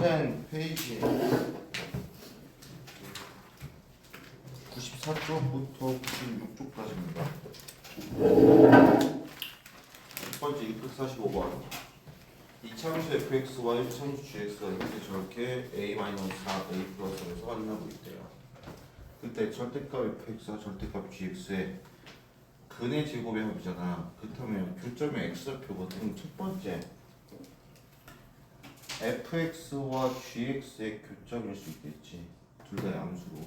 선생 페이지 94쪽부터 96쪽까지입니다. 첫 번째 245번. 이차함수 fx와 1차함수 gx가 이렇게 저렇게 a-4, a 플러스에서 만나고 있대요. 그때 절대값 fx와 절대값 gx의 근의 제곱의 합이잖아. 그렇다면 교점의 x좌표거든. 첫 번째 fx와 gx의 교점일 수 있겠지. 둘 다 양수로.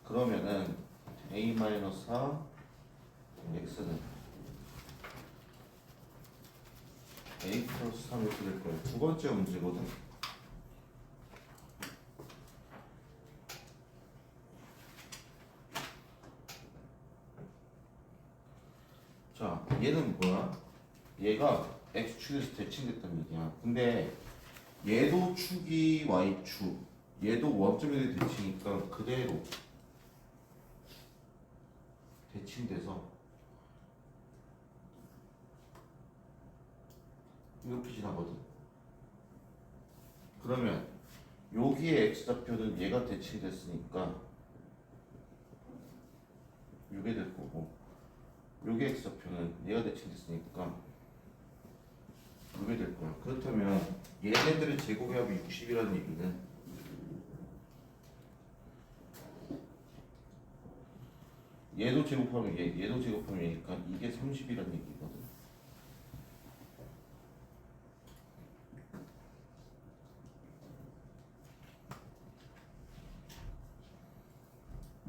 그러면은 a-4 x는 a 플러스 3 이렇게 될 거예요. 두 번째 문제거든. 자, 얘는 뭐야? 얘가 x축에서 대칭됐다는 얘기야. 근데 얘도 축이 y축, 얘도 원점에 대칭이니까 그대로 대칭돼서 이렇게 지나거든. 그러면 여기에 x좌표는 얘가 대칭됐으니까 이게 될 거고, 여기 x좌표는 얘가 대칭됐으니까 이게 될 거야. 그렇다면 얘네들의 제곱의 합이 60이라는 얘기는 얘도 제곱하면 얘도 제곱하면 얘니까 이게 30이라는 얘기거든.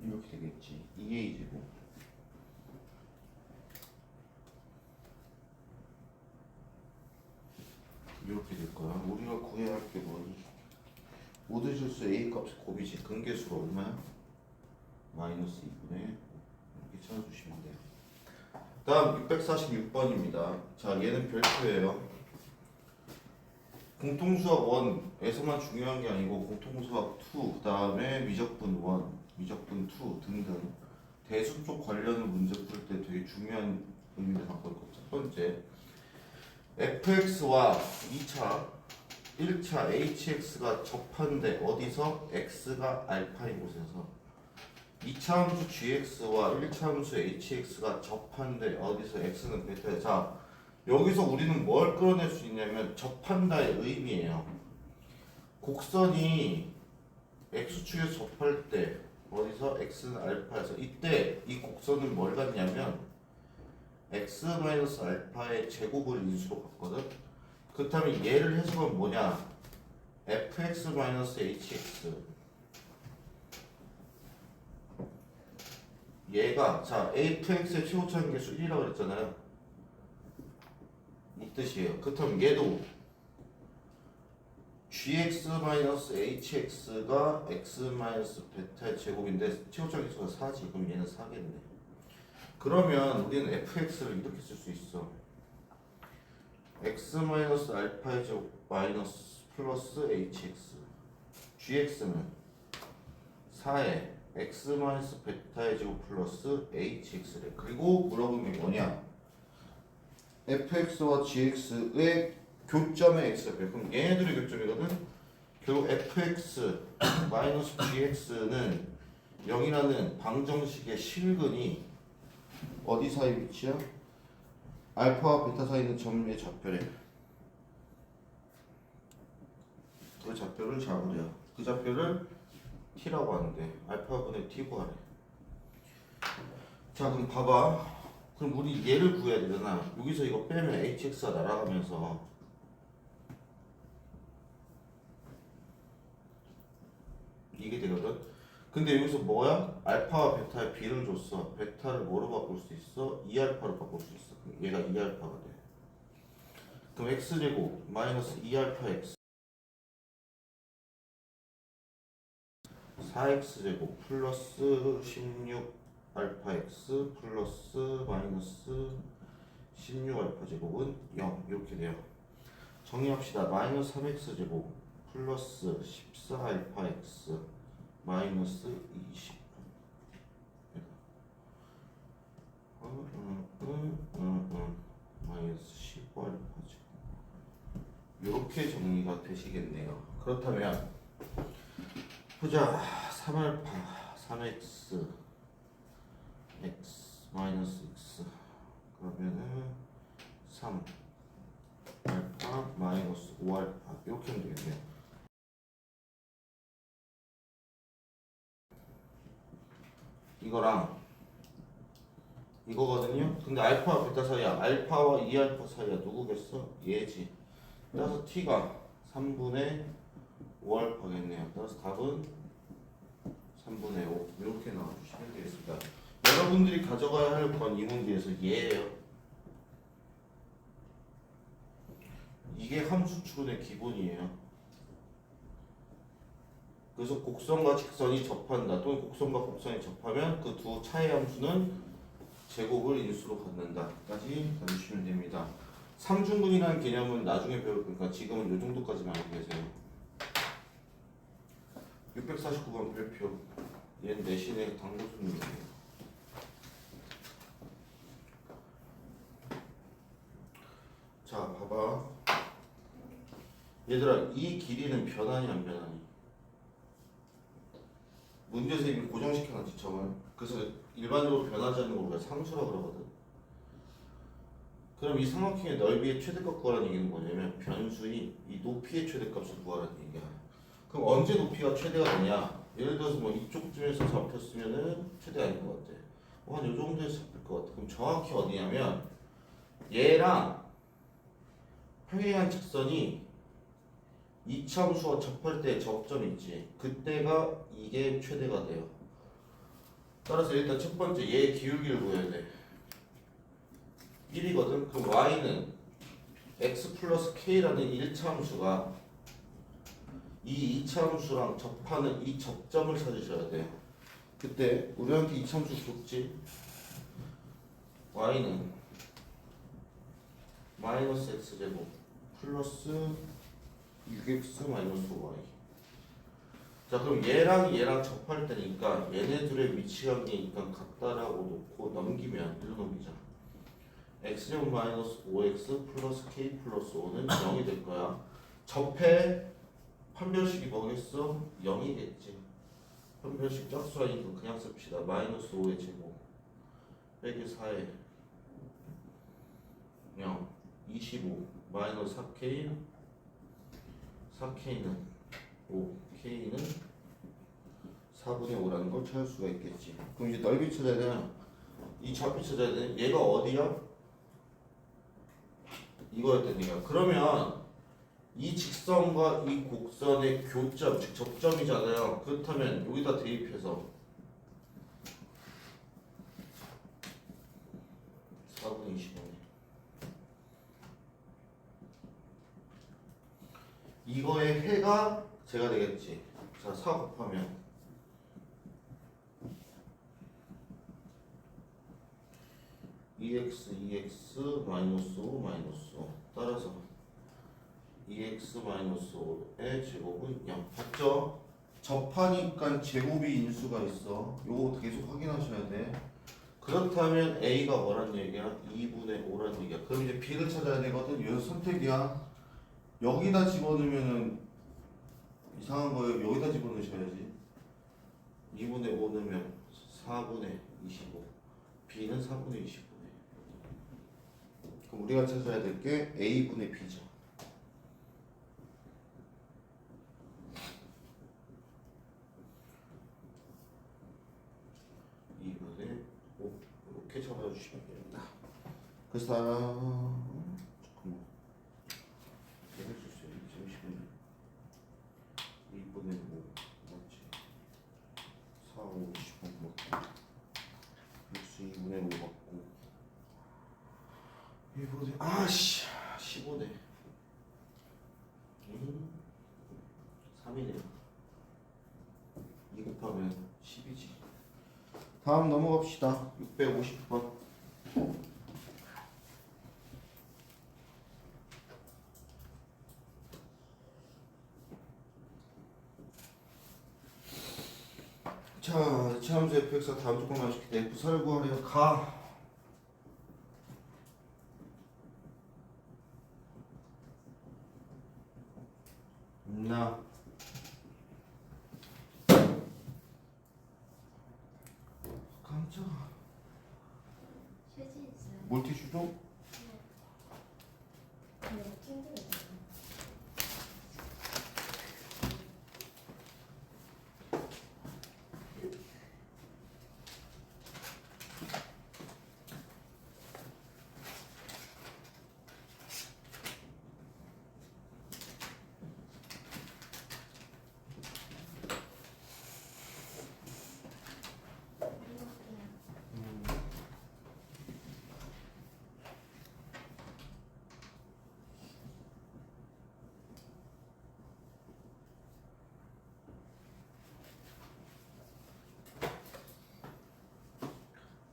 이렇게 되겠지. 2a 제곱 이렇게 될 거야. 우리가 구해야 할 게 뭐니? 모든 실수 a 값의 곱이지. 근계수로 얼마야? 마이너스 2분의 이렇게 찾아주시면 돼요. 다음 646번입니다. 자, 얘는 별표예요. 공통수학 1에서만 중요한 게 아니고 공통수학 2, 그 다음에 미적분 1, 미적분 2 등등 대수 쪽 관련 문제 풀 때 되게 중요한 의미를 갖고 있고, 첫 번째 fx와 2차 1차 hx가 접한데 어디서? x가 알파인 곳에서. 2차 함수 gx와 1차 함수 hx가 접한데 어디서? x는 베타에. 자, 여기서 우리는 뭘 끌어낼 수 있냐면 접한다의 의미예요. 곡선이 x축에서 접할 때 어디서? x는 알파에서. 이때 이 곡선은 뭘 갖냐면 x-알파의 제곱을 인수로 갖거든. 그렇다면 얘를 해석하면 뭐냐? fx-hx 얘가, 자, fx의 최고차는 개수 1이라고 그랬잖아요. 이 뜻이에요. 그렇다면 얘도 gx-hx가 x-베타의 제곱인데 최고차는 개수가 4지. 그럼 얘는 4겠네. 그러면 우리는 fx를 이렇게 쓸 수 있어. x-알파의 제곱 마이너스 플러스 hx, gx는 4에 x-베타의 제곱 플러스 hx래. 그리고 물어본 게 뭐냐? fx와 gx의 교점의 x좌표. 그럼 얘네들의 교점이거든. 결국 fx 마이너스 gx는 0이라는 방정식의 실근이 어디 사이 위치야? 알파와 베타 사이 있는 점의 좌표래. 그 좌표를 잡으래요. 그 좌표를 t라고 하는데 알파분의 t 구하래. 자, 그럼 봐봐. 그럼 우리 얘를 구해야 되잖아. 여기서 이거 빼면 hx가 날아가면서 이게 되거든. 근데 여기서 뭐야? 알파와 베타의 비를 줬어. 베타를 뭐로 바꿀 수 있어? 2알파로 바꿀 수 있어. 그럼 얘가 2알파가 돼. 그럼 x제곱 마이너스 2알파 x 4x제곱 플러스 16알파 x 플러스 마이너스 16알파 제곱은 0 이렇게 돼요. 정리합시다. 마이너스 3x제곱 플러스 14알파 x 마이너스 20 마이너스 15알파 제곱 이렇게 정리가 되시겠네요. 그렇다면 보자. 3알파 3x x 마이너스 x 그러면은 3 알파 마이너스 5알파 이렇게 하면 되겠네요. 이거랑 이거거든요. 근데 알파와 베타 사이야. 알파와 2알파 사이야. 누구겠어? 얘지. 따라서 t가 3분의 5알파겠네요. 따라서 답은 3분의 5 이렇게 나와주시면 되겠습니다. 여러분들이 가져가야 할 건 이 문제에서 얘예요. 이게 함수 추론의 기본이에요. 그래서 곡선과 직선이 접한다 또는 곡선과 곡선이 접하면 그 두 차의 함수는 제곱을 인수로 갖는다까지 해주시면 됩니다. 삼중근이라는 개념은 나중에 배울 거니까 지금은 이 정도까지만 알고 계세요. 649번 별표. 얘는 내신의 당구수능이에요. 자, 봐봐. 얘들아, 이 길이는 변하니 안 변하니? 문제에서 이미 고정시켜놨지, 점을. 그래서 일반적으로 변하지 않는 걸 우리가 상수라고 그러거든. 그럼 이 삼각형의 넓이의 최대값 구하라는 얘기는 뭐냐면 변수인 이 높이의 최대값을 구하라는 얘기야. 그럼 언제 높이가 최대가 되냐? 예를 들어서 뭐 이쪽쯤에서 잡혔으면은 최대가 아닌 것 같아. 한 요 정도에서 잡힐 것 같아. 그럼 정확히 어디냐면 얘랑 평행한 직선이 이차함수와 접할 때 접점이 있지. 그때가 이게 최대가 돼요. 따라서 일단 첫 번째 얘의 기울기를 구해야 돼. 1이거든. 그럼 y는 x 플러스 k라는 1차 함수가 이 2차 함수랑 접하는 이 접점을 찾으셔야 돼요. 그때 우리한테 2차 함수 줬지. y는 마이너스 x제곱 플러스 6x 마이너스 y. 자, 그럼 얘랑 접할 때니까 얘네들의 위치관계 일단 같다라고 놓고 넘기면 일로 넘기자. x제곱 마이너스 5x 플러스 k 플러스 5는 0이 될 거야. 접해 판별식이 뭐겠어? 0이겠지. 판별식 짝수하니까 그냥 씁시다. 마이너스 5의 제곱 빼기 4의 0 25 마이너스 4k 4k는 5 k는 4분의 5라는 걸 찾을 수가 있겠지. 그럼 이제 넓이 찾아야 되나? 이 좌표 찾아야 되나? 얘가 어디야? 이거였던 얘기야. 그러면 이 직선과 이 곡선의 교점, 즉 접점이잖아요. 그렇다면 여기다 대입해서 4분의 25네. 이거의 해가 제가 되겠지. 자, 4 곱하면 2x 마이너스 5 마이너스 5 따라서 2x 마이너스 5의 제곱은 0. 봤죠? 접하니까 제곱이 인수가 있어. 요거 계속 확인하셔야 돼. 그렇다면 a가 뭐란 얘기야? 2분의 5란 얘기야. 그럼 이제 b를 찾아야 되거든. 여기서 선택이야. 여기다 집어넣으면은 이상한 거예요. 여기다 집어넣으셔야지. 2분의 5 넣으면 4분의 25. b는 4분의 25네. 그럼 우리가 찾아야 될 게 a분의 b죠. 이렇게 잡아주시면 됩니다. 그래서 잠깐만 해주세요. 잠시만요. 2분의 5 맞지? 4, 5, 10번 먹고 x 2분의 5 받고 2분의 15네. 3이네요. 2 곱하면 10이지. 다음 넘어갑시다. 650번. 자, 이차함수 fx가 다음 조건만 시킬 때 f사를 구하래요. 가. 없나? 깜짝아. 휴지 있어요. 물티슈도? 네, 찡그려요.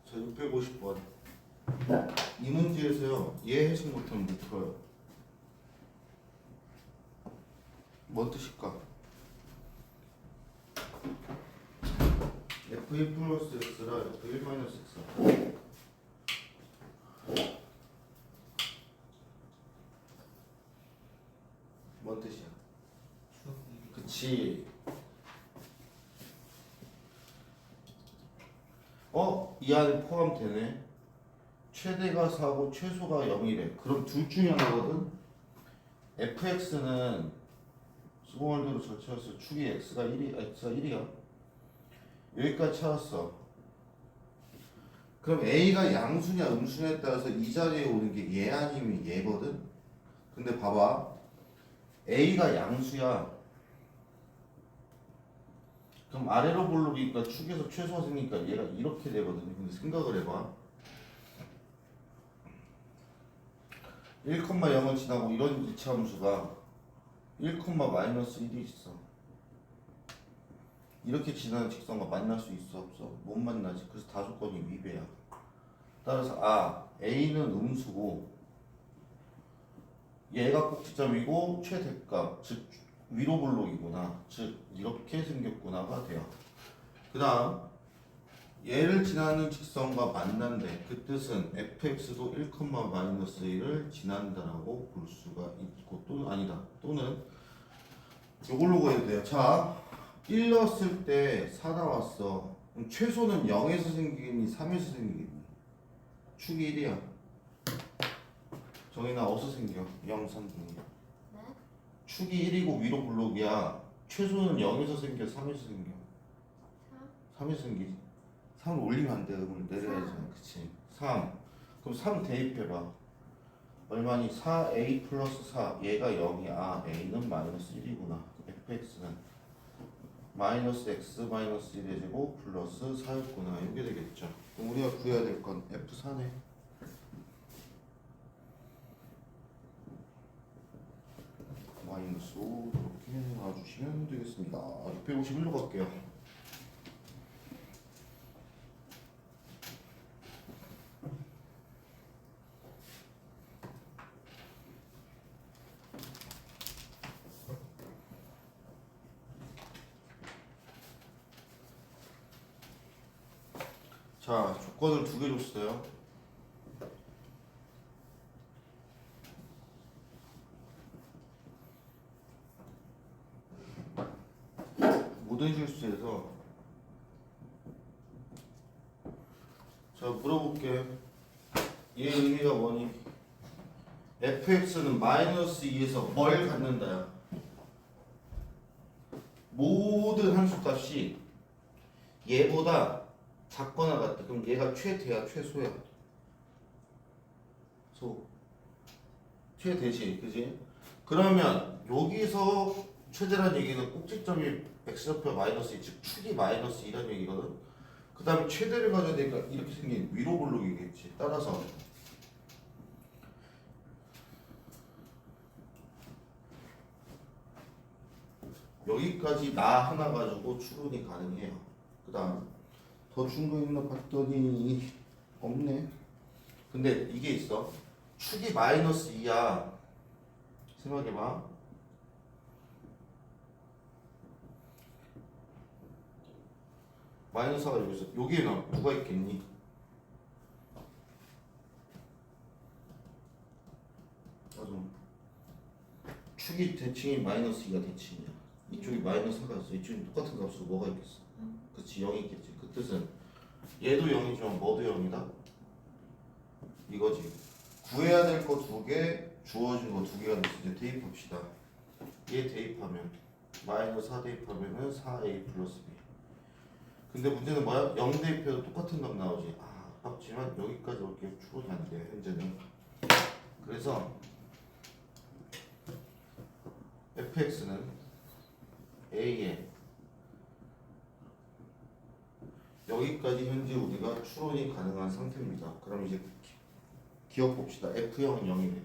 자, 650번. 이 문제에서요, 얘 해석 못하면 못 풀어요. 뭔 뜻일까? F1 플러스 X라 F1 마이너스 X야. 뭔 뜻이야? 그치. 이 안에 포함되네. 최대가 4고 최소가 0이래. 그럼 둘 중에 하나거든? fx는 수공할대로 절차해서 축이 x가 1이야. 여기까지 찾았어. 그럼 a가 양수냐 음수냐에 따라서 이 자리에 오는 게 얘 아니면 얘거든? 근데 봐봐. a가 양수야. 그럼 아래로 볼록이니까 축에서 최소가 생기니까 얘가 이렇게 되거든요. 근데 생각을 해봐. 1,0은 지나고 이런 이차함수가 1,-1이 있어. 이렇게 지나는 직선과 만날 수 있어 없어? 못 만나지. 그래서 다 조건이 위배야. 따라서 A는 음수고 얘가 꼭지점이고 최대값 즉 위로 볼록이구나. 즉 이렇게 생겼구나가 돼요. 그 다음 얘를 지나는 직선과 만난대. 그 뜻은 fx도 1,-1을 지난다라고 볼 수가 있고 또는 아니다. 또는 이걸로 구해도 돼요. 자, 1 넣었을 때 4 나왔어. 그럼 최소는 0에서 생기겠니? 3에서 생기겠니? 축이 1이야. 정인아 어디서 생겨? 0, 3 중에. 네? 축이 1이고 위로 블록이야. 최소는 0에서 생겨? 3에서 생겨? 3? 3에서 생기지. 3을 올리면 안 돼. 그러면 내려야지. 그치. 3. 그럼 3 대입해봐. 얼마니? 4a 플러스 4. 얘가 0이야. a는 마이너스 1이구나. fx는 마이너스 x 마이너스 1의 제곱 플러스 4였구나. 이게 되겠죠. 그럼 우리가 구해야 될 건 f4네. 마이너스 5 이렇게 놔주시면 되겠습니다. 651로 갈게요. 자, 조건을 두 개 줬어요. 모든 실수에서 자, 물어볼게. 얘 의미가 뭐니? fx는 마이너스 2에서 뭘 갖는다야? 모든 함수값이 얘보다 작거나 같다. 그럼 얘가 최대야, 최소야? 최대지, 그지? 그러면 여기서 최대란 얘기는 꼭지점이 x좌표 마이너스 2, 즉 축이 마이너스 2라는 얘기거든. 그 다음에 최대를 가져야 되니까 이렇게 생긴 위로 볼록이겠지. 따라서 여기까지 나 하나 가지고 추론이 가능해요. 그 다음 더 준 거 있나 봤더니 없네. 근데 이게 있어. 축이 마이너스 2야. 생각해봐. 마이너스가 여기서 여기에 누가 있겠니? 축이 대칭이 마이너스 2가 대칭이야. 이쪽이 마이너스 4가 있어. 이쪽이 똑같은 값으로 뭐가 있겠어? 그치, 0이 있겠지. 그 뜻은 얘도 0이지만 뭐도 0이다? 이거지. 구해야 될 거 두 개, 주어진 거 두 개가 됐어. 이제 대입합시다. 얘 대입하면 마이너스 4 대입하면은 4a 플러스 b. 근데 문제는 뭐야? 0 대입해도 똑같은 값 나오지. 아깝지만 여기까지 올게 추론이 안 돼. 현재는. 그래서 fx는 a에 여기까지 현재 우리가 추론이 가능한 상태입니다. 그럼 이제 기억 봅시다. F0은 0이네.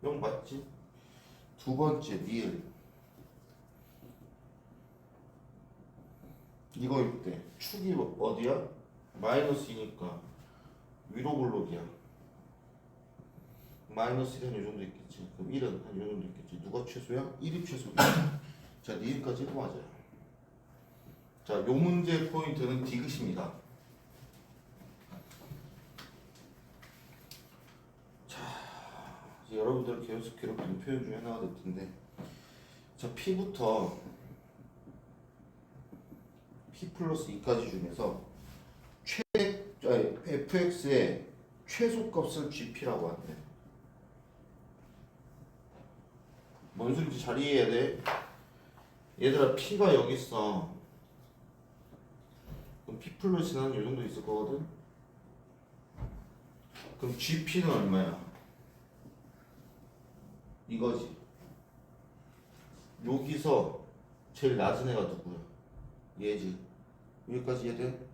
0 맞지? 두 번째 니을. 이거일 때 축이 어디야? 마이너스이니까 위로 블록이야. 마이너스 1은 이 정도 있겠지. 그럼 1은 한 이 정도 있겠지. 누가 최소야? 1이 최소야. 자, 니을까지도 맞아요. 자, 요 문제의 포인트는 디귿입니다. 여러분들 계속 기록된 표현 중에 하나가 될 텐데, 자, P부터 P 플러스 2까지 중에서 fx의 최소값을 gp라고 한대. 뭔 소리인지 잘 이해해야 돼. 얘들아, P가 여기 있어. 그럼 P 플러스는 이 정도 있을 거거든. 그럼 gp는 얼마야? 이거지. 여기서 제일 낮은 애가 누구야? 얘지. 여기까지 얘돼?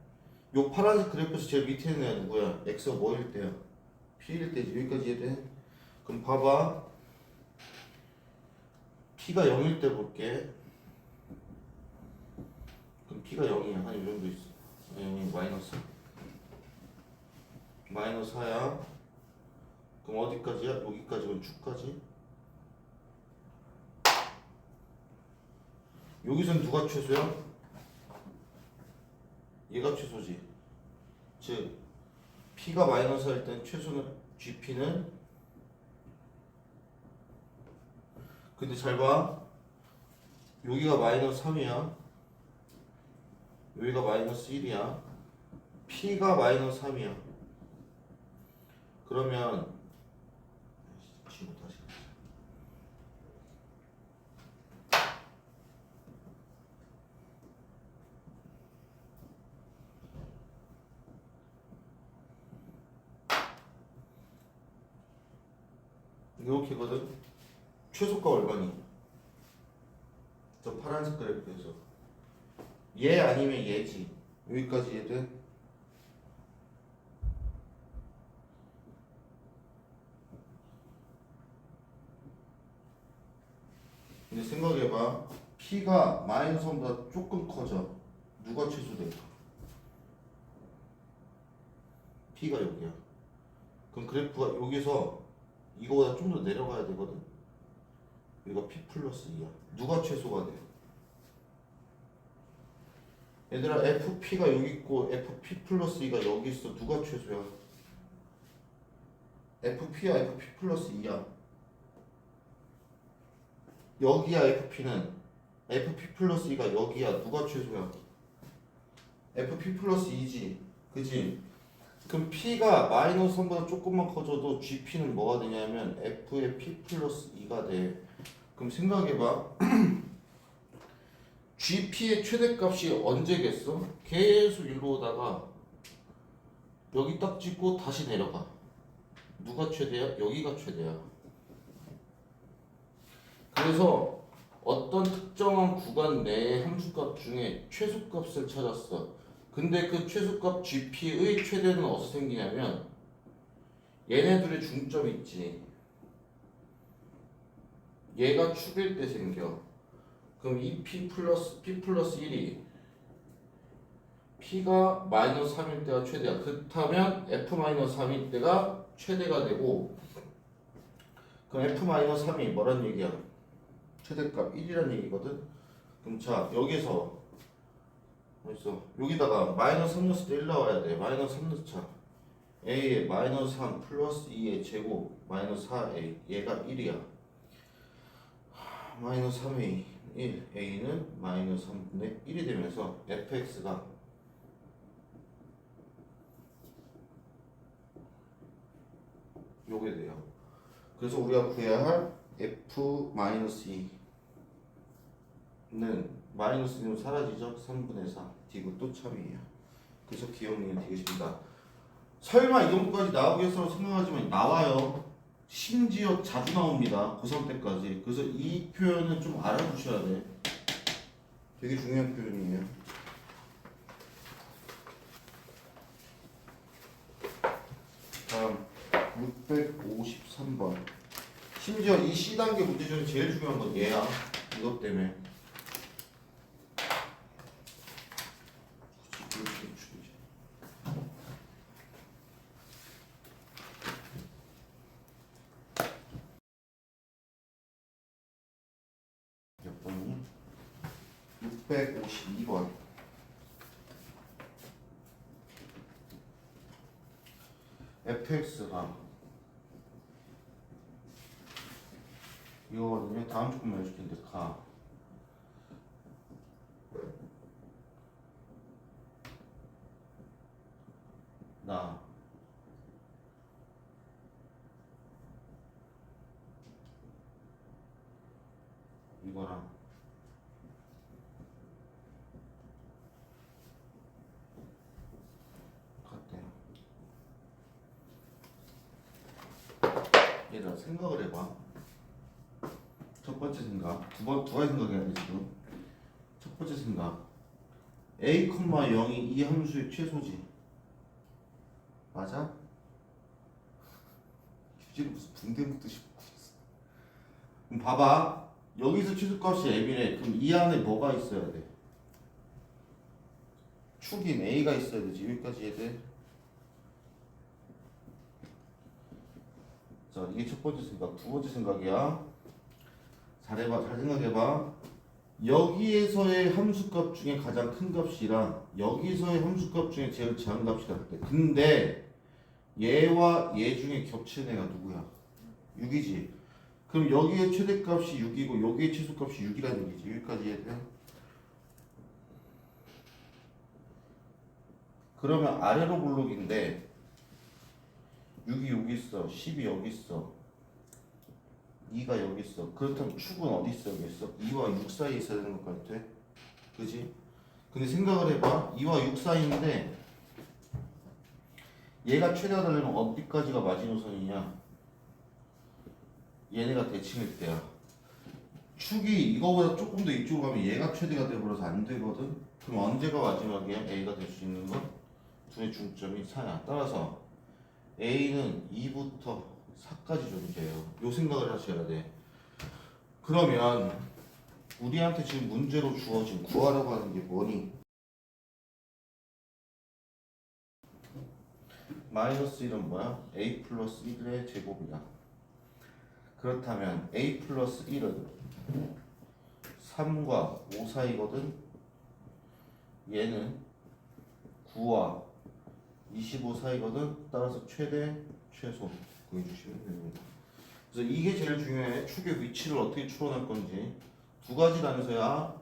요 파란색 그래프에서 제일 밑에 있는 애가 누구야? x가 뭐일 때야? p일 때지. 여기까지 얘돼? 그럼 봐봐. p가 0일 때 볼게. 그럼 p가 0이야. 한 이 정도 있어. 0이 마이너스 4야. 그럼 어디까지야? 여기까지. 그럼 축까지. 여기선 누가 최소야? 얘가 최소지. 즉 P가 마이너스 할 땐 최소는 GP는, 근데 잘 봐. 여기가 마이너스 3이야. 여기가 마이너스 1이야. P가 마이너스 3이야. 그러면 지금 다시 이렇게거든. 최소가 얼마니? 저 파란색 그래프에서 얘 아니면 얘지. 여기까지 얘든. 근데 생각해봐. P가 마이너스 1보다 조금 커져. 누가 최소돼? P가 여기야. 그럼 그래프가 여기서 이거보다 좀 더 내려가야 되거든. 여기가 P 플러스 2야. 누가 최소가 돼? 얘들아, FP가 여기 있고 FP 플러스 2가 여기 있어. 누가 최소야? FP야 FP 플러스 2야. 여기야. FP는 FP 플러스 2가 여기야. 누가 최소야? FP 플러스 2지. 그지? 그럼 P가 마이너스 3보다 조금만 커져도 GP는 뭐가 되냐면 F의 P 플러스 2가 돼. 그럼 생각해봐. GP의 최대값이 언제겠어? 계속 일로 오다가 여기 딱 찍고 다시 내려가. 누가 최대야? 여기가 최대야. 그래서 어떤 특정한 구간 내의 함수값 중에 최소값을 찾았어. 근데 그 최소값 GP의 최대는 어디서 생기냐면 얘네들의 중점이 있지. 얘가 축일 때 생겨. 그럼 이 P 플러스 1이 P가 마이너스 3일 때가 최대야. 그렇다면 F 마이너스 3일 때가 최대가 되고, 그럼 F 마이너스 3이 뭐란 얘기야? 최대값 1이란 얘기거든. 그럼 자, 여기서 어딨어? 여기다가 마이너스 3 넣었을 때 1 나와야 돼. 마이너스 3 넣자. a의 마이너스 3 플러스 2의 제곱 마이너스 4a 얘가 1이야. 마이너스 3a 1 a는 마이너스 3분의 1이 되면서 fx가 요게 돼요. 그래서 우리가 구해야 할 f 마이너스 2는 마이너스 2는 사라지죠. 3분의 4 디귿 또 참이에요. 그래서 기억력은 디귿입니다. 설마 이 정도까지 나오겠어라고 생각하지만 나와요. 심지어 자주 나옵니다. 고3 때까지. 그래서 이 표현은 좀 알아두셔야 돼. 되게 중요한 표현이에요. 다음 653번. 심지어 이 C단계 문제 중에 제일 중요한 건 얘야. 이것 때문에. 몇 번이니? 652번. fx가 이거거든요. 다음 조금만 해줄 텐데 나 이거랑 같대요. 얘들아 생각을 해봐. 첫 번째 생각, 두 가지 생각해야 돼 지금. 첫 번째 생각, a, 0이 이 함수의 최소지. 맞아? 휴지를 무슨 붕대 묶듯이 묶고 있어. 그럼 봐봐. 여기서 최소값이 m이래. 그럼 이 안에 뭐가 있어야 돼? 축인 a가 있어야 되지. 여기까지 해야 돼. 자, 이게 첫 번째 생각. 두 번째 생각이야. 잘해봐. 잘 생각해봐. 여기에서의 함수값 중에 가장 큰 값이랑 여기서의 함수값 중에 제일 작은 값이 같대. 근데 얘와 얘 중에 겹치는 애가 누구야? 6이지. 그럼 여기의 최대값이 6이고 여기의 최소값이 6이라는 얘기지. 여기까지 해야 돼. 그러면 아래로 블록인데 6이 여기 있어. 10이 여기 있어. 2가 여기 있어. 그렇다면 축은 어디 있어? 여기 있어? 2와 6 사이에 있어야 되는 것 같아. 그지? 근데 생각을 해봐. 2와 6 사이인데 얘가 최대가 되려면 어디까지가 마지노선이냐? 얘네가 대칭일 때야. 축이 이거보다 조금 더 이쪽으로 가면 얘가 최대가 돼버려서 안 되거든? 그럼 언제가 마지막이야? A가 될 수 있는 건? 둘의 중점이 4야. 따라서 A는 2부터 4까지 존재해요. 요 생각을 하셔야 돼. 그러면 우리한테 지금 문제로 주어진 구하라고 하는 게 뭐니? 마이너스 1은 뭐야? A 플러스 1의 제곱이야. 그렇다면 A 플러스 1은 3과 5 사이거든? 얘는 9와 25 사이거든? 따라서 최대, 최소 구해주시면 됩니다. 그래서 이게 제일 중요해. 축의 위치를 어떻게 추론할 건지. 두 가지라면서야.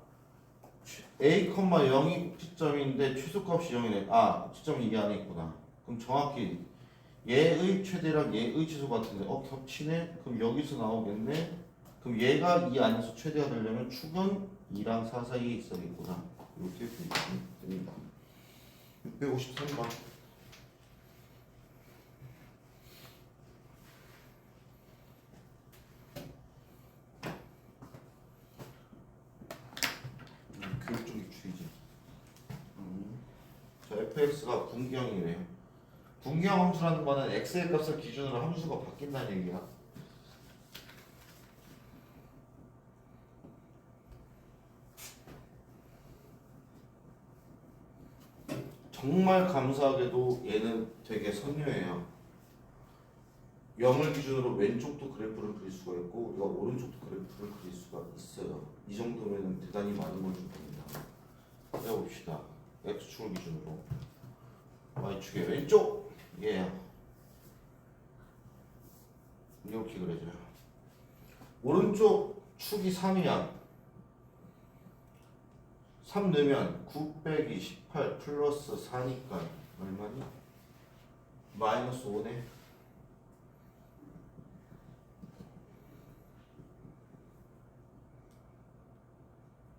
A, 0이 시점인데 최소값이 0이네. 아, 시점이 이 안에 있구나. 그럼 정확히 얘의 최대랑 얘의 최소 같은데 겹치네? 그럼 여기서 나오겠네? 그럼 얘가 이 안에서 최대가 되려면 축은 2랑 4 사이에 있어야겠구나. 이렇게 보시면 됩니다. 653번. 교육적 유추이지. 자, fx가 분경이래요. 분경 함수라는 거는 x의 값을 기준으로 함수가 바뀐다는 얘기야. 정말 감사하게도 얘는 되게 선녀예요. 0을 기준으로 왼쪽도 그래프를 그릴 수가 있고 우리가 오른쪽도 그래프를 그릴 수가 있어요. 이 정도면 대단히 많은 걸 줄 겁니다. 해봅시다. x축을 기준으로 y축의 왼쪽 얘야. 이렇게 그려져요. 오른쪽 축이 3이야. 3 넣으면 9 빼기 18 플러스 4니까 얼마니? 마이너스 5네.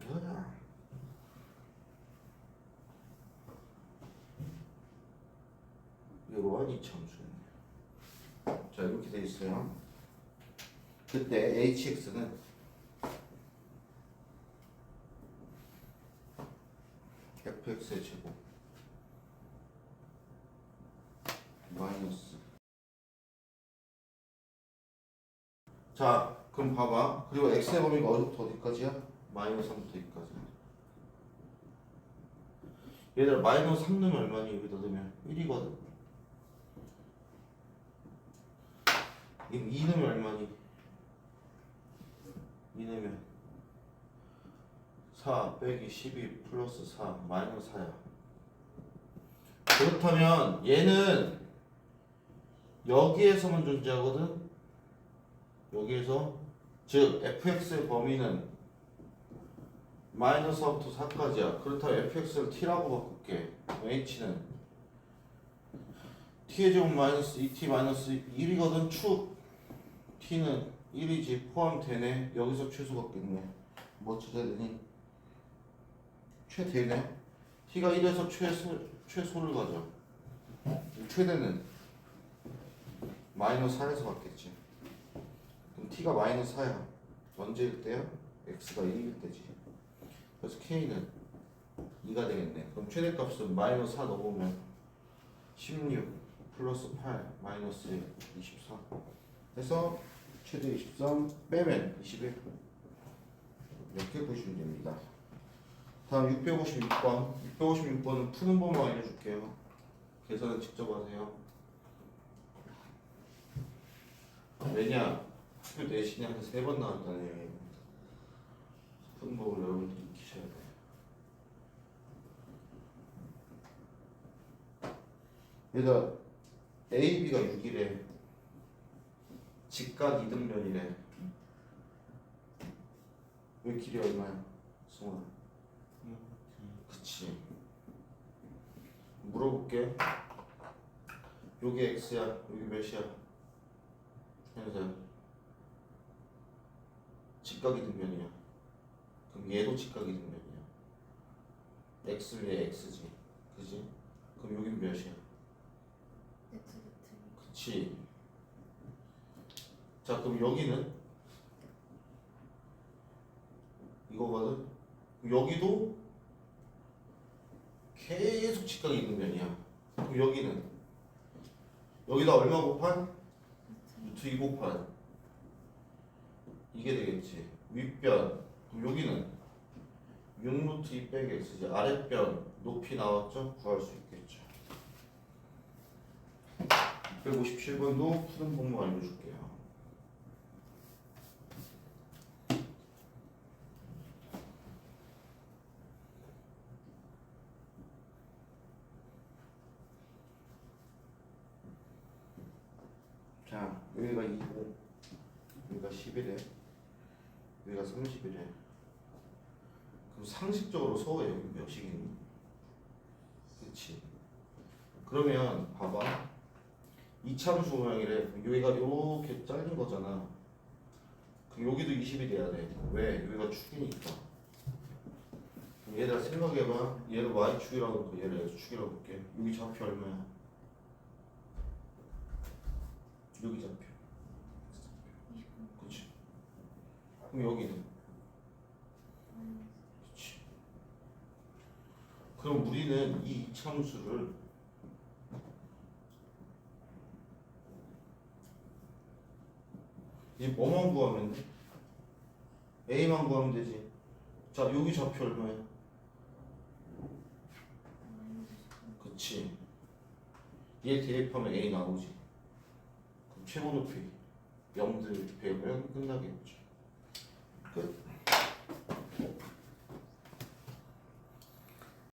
뭐야? 이러한 이참수네. 자, 이렇게 돼 있어요. 그때 hx는 fx의 제곱 마이너스. 자, 그럼 봐봐. 그리고 x의 범위가 어디부터 어디까지야? 마이너스 3부터 2까지. 얘들아, 마이너스 3 넣으면 얼마니? 여기다 넣으면 1이거든. 그럼 2 넣으면 얼마니? 2 넣으면 4 빼기 12 플러스 4 마이너스 4야. 그렇다면 얘는 여기에서만 존재하거든. 여기에서, 즉 fx의 범위는 마이너스 4부터 4까지야. 그렇다면 fx를 t라고 바꿀게. h는 t의 제곱 마이너스 2t 마이너스 1이거든. 축 t는 1이지. 포함되네. 여기서 최소가 겠네. 뭐 찾아야 되니? 최대네. t가 1에서 최소를 가져. 최대는 마이너스 4에서 받겠지. 그럼 t가 마이너스 4야. 언제일 때야? x가 1일 때지. 그래서 k는 2가 되겠네. 그럼 최대값은 마이너스 4 넣어보면 16 플러스 8 마이너스 1 24 해서 최대 23 빼면 21 이렇게 보시면 됩니다. 다음 656번. 656번은 푸는 법만 알려줄게요. 계산은 직접 하세요. 왜냐? 학교 내신이 한 3번 나왔다네. 푸는 법을 여러분들이 익히셔야 돼. 얘가 A, B가 6이래. 직각 이등변이래. 왜 길이 얼마야? 승훈아. 그치. 물어볼게. 여기 x야. 여기 몇이야? 현서야. 직각 이등변이야. 그럼 얘도 직각 이등변이야. x를 얘 x지. 그지? 그럼 여긴 몇이야? 그치. 자, 그럼 여기는 이거거든. 여기도 계속 직각이 있는 면이야. 그럼 여기는 여기다 얼마 곱한? 루트 2 곱한 이게 되겠지. 윗변. 그럼 여기는 6루트 2 빼기 x지. 아랫변 높이 나왔죠? 구할 수 있겠죠. 657번도 푸는 방법 알려줄게요. 자, 여기가 2고 여기가 11에 여기가 30이래. 그럼 상식적으로 서가 여기 몇이겠니? 그치? 그러면 봐봐. 이참수 모양이래. 여기가 이렇게 잘린 거잖아. 그럼 여기도 20이 돼야 돼. 왜? 여기가 축이니까. 그럼 얘들아 생각해봐. 얘를 y축이라고 놓고 얘를 x축이라고 볼게. 여기 좌표 얼마야? 여기 좌표. 그치? 그럼 여기는? 그치? 그럼 우리는 이 이참수를 이제 뭐만 구하면 돼? A만 구하면 되지. 자, 여기 좌표 얼마야? 그치. 얘 대입하면 A 나오지. 그럼 최고 높이 0들 배우면 끝나겠죠. 끝.